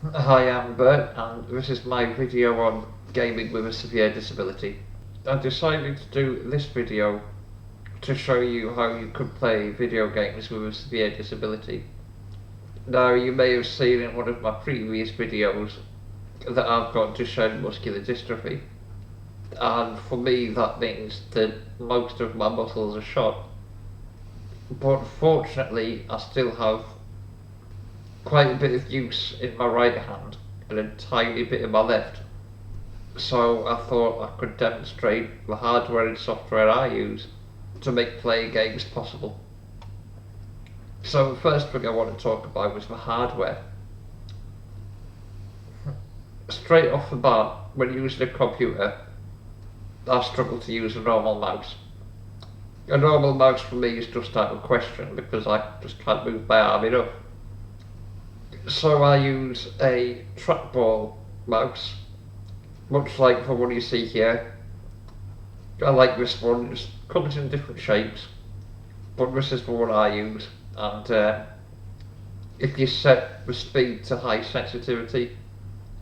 Hi, I'm Bert, and this is my video on gaming with a severe disability. I decided to do this video to show you how you could play video games with a severe disability. Now, you may have seen in one of my previous videos that I've got Duchenne muscular dystrophy, and for me that means that most of my muscles are shot. But fortunately, I still have quite a bit of use in my right hand and a tiny bit in my left. So I thought I could demonstrate the hardware and software I use to make playing games possible. So the first thing I want to talk about was the hardware. Straight off the bat, when using a computer, I struggle to use a normal mouse. A normal mouse for me is just out of question because I just can't move my arm enough. So I use a trackball mouse, much like the one you see here. I like this one, it comes in different shapes, but this is the one I use. And if you set the speed to high sensitivity,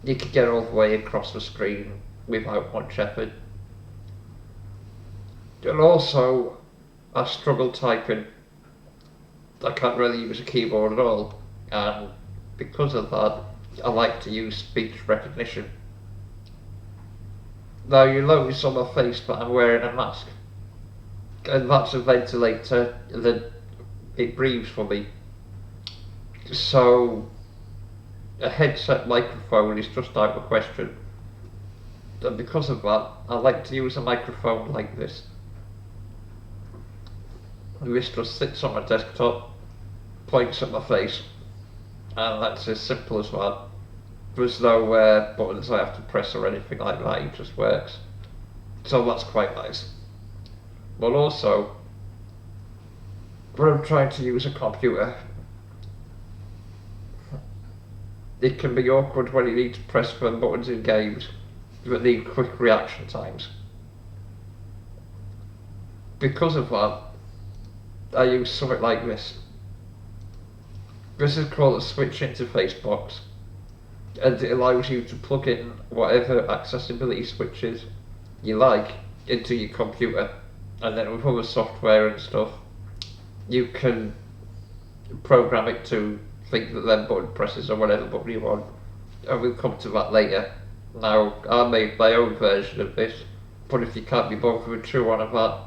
you can get all the way across the screen without much effort. And also, I struggle typing. I can't really use a keyboard at all, and because of that, I like to use speech recognition. Now you notice on my face that I'm wearing a mask, and that's a ventilator that it breathes for me. So a headset microphone is just out of the question. And because of that, I like to use a microphone like this. This just sits on my desktop, points at my face, and that's as simple as that. There's no buttons I have to press or anything like that, it just works. So that's quite nice. But also, when I'm trying to use a computer, it can be awkward when you need to press the buttons in games that need quick reaction times. Because of that, I use something like this. This is called a switch interface box, and it allows you to plug in whatever accessibility switches you like into your computer, and then with other software and stuff, you can program it to think that them button presses or whatever button you want. And we'll come to that later. Now, I made my own version of this, but if you can't be bothered with true one of that,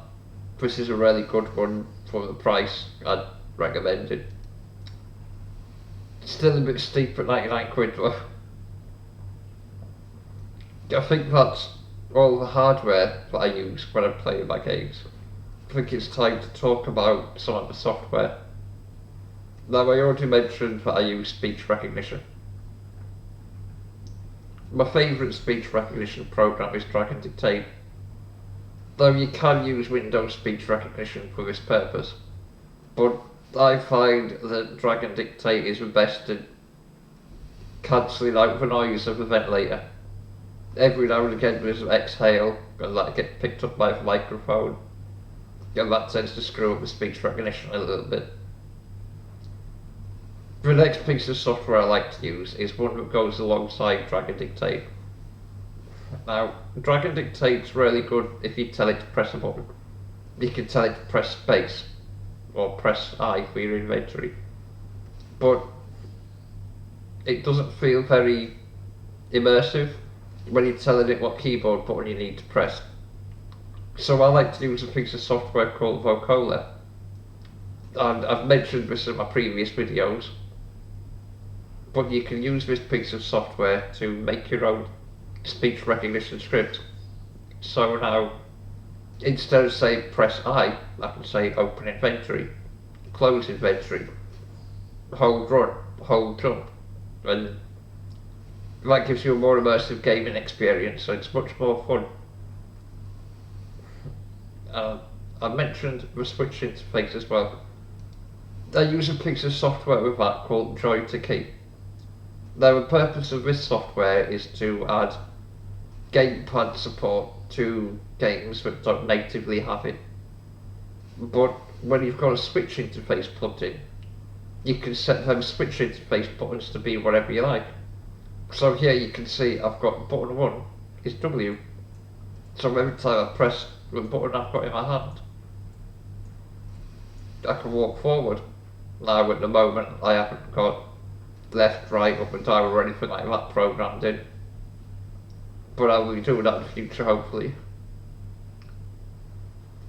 this is a really good one for the price. I'd recommend it. Still a bit steep at 99 quid though. I think that's all the hardware that I use when I'm playing my games. I think it's time to talk about some of the software. Now, I already mentioned that I use speech recognition. My favourite speech recognition program is Dragon Dictate, though you can use Windows speech recognition for this purpose, but I find that Dragon Dictate is the best at cancelling out the noise of the ventilator. Every now and again there's an exhale, and that gets picked up by the microphone, and that tends to screw up the speech recognition a little bit. The next piece of software I like to use is one that goes alongside Dragon Dictate. Now, Dragon Dictate's really good if you tell it to press a button. You can tell it to press space, or press I for your inventory. But it doesn't feel very immersive when you're telling it what keyboard button you need to press. So I like to use a piece of software called Vocola. And I've mentioned this in my previous videos, but you can use this piece of software to make your own speech recognition script. So now, instead of saying press I can say open inventory, close inventory, hold run, hold jump, and that gives you a more immersive gaming experience, so it's much more fun. I mentioned the switch interface as well. I use a piece of software with that called Joy2Key. Now, the purpose of this software is to add gamepad support to games that don't natively have it. But when you've got a switch interface plugged in, you can set them switch interface buttons to be whatever you like. So here you can see I've got button 1 is W. So every time I press the button I've got in my hand, I can walk forward. Now at the moment I haven't got left, right, up and down or anything like that programmed in. But I will be doing that in the future hopefully.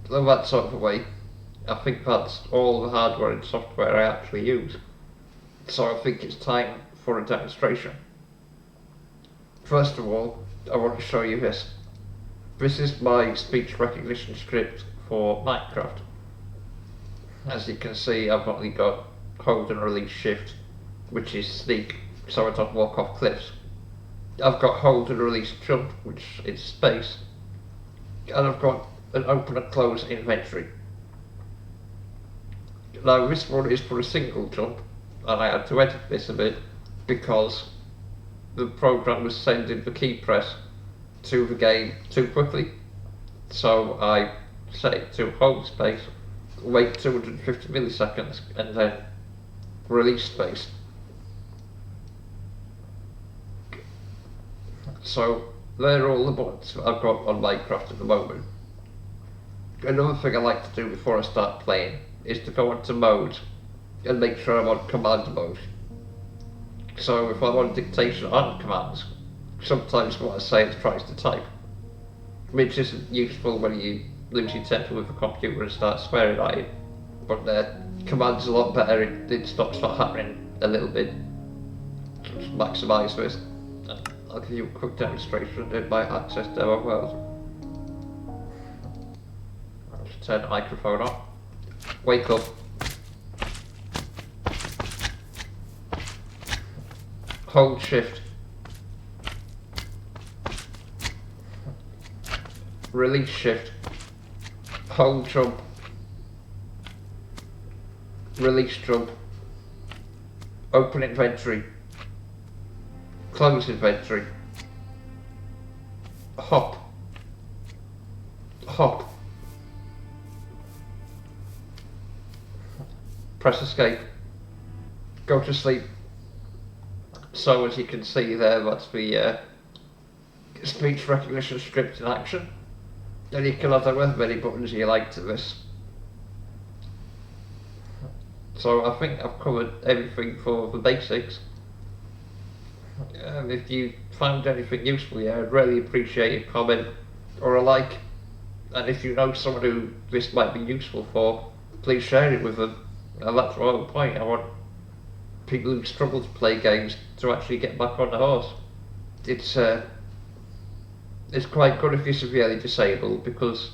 So that sort of a way, I think that's all the hardware and software I actually use. So I think it's time for a demonstration. First of all, I want to show you this. This is my speech recognition script for Minecraft. As you can see, I've only got hold and release shift, which is sneak, so I don't walk off cliffs. I've got hold and release jump, which is space. And I've got an open and close inventory. Now this one is for a single jump, and I had to edit this a bit because the program was sending the key press to the game too quickly. So I set it to hold space, wait 250 milliseconds, and then release space. So they're all the buttons I've got on Minecraft at the moment. Another thing I like to do before I start playing is to go into mode and make sure I'm on command mode. So if I'm on dictation and commands, sometimes what I say it tries to type, which isn't useful when you lose your temper with the computer and start swearing at it. But command's a lot better, it stops that happening a little bit. Just maximise this. I'll give you a quick demonstration in my Access demo world. I'll just turn the microphone on. Wake up. Hold shift. Release shift. Hold jump. Release jump. Open inventory. Close inventory. Hop. Hop. Press escape. Go to sleep. So as you can see there, that's the speech recognition script in action. And you can add as many buttons you like to this. So I think I've covered everything for the basics. If you found anything useful here, I'd really appreciate a comment or a like. And if you know someone who this might be useful for, please share it with them. And that's the whole point. I want people who struggle to play games to actually get back on the horse. It's quite good if you're severely disabled, because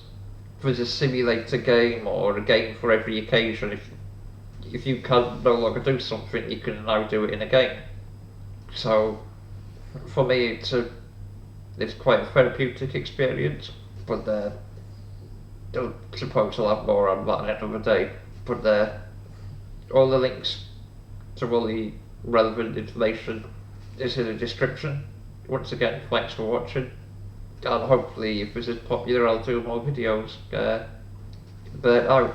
there's a simulator game or a game for every occasion. If you can no longer do something, you can now do it in a game. So for me, it's quite a therapeutic experience. But I suppose I'll have more on that another day. But all the links to all the relevant information is in the description. Once again, thanks for watching, and hopefully if this is popular I'll do more videos. But out.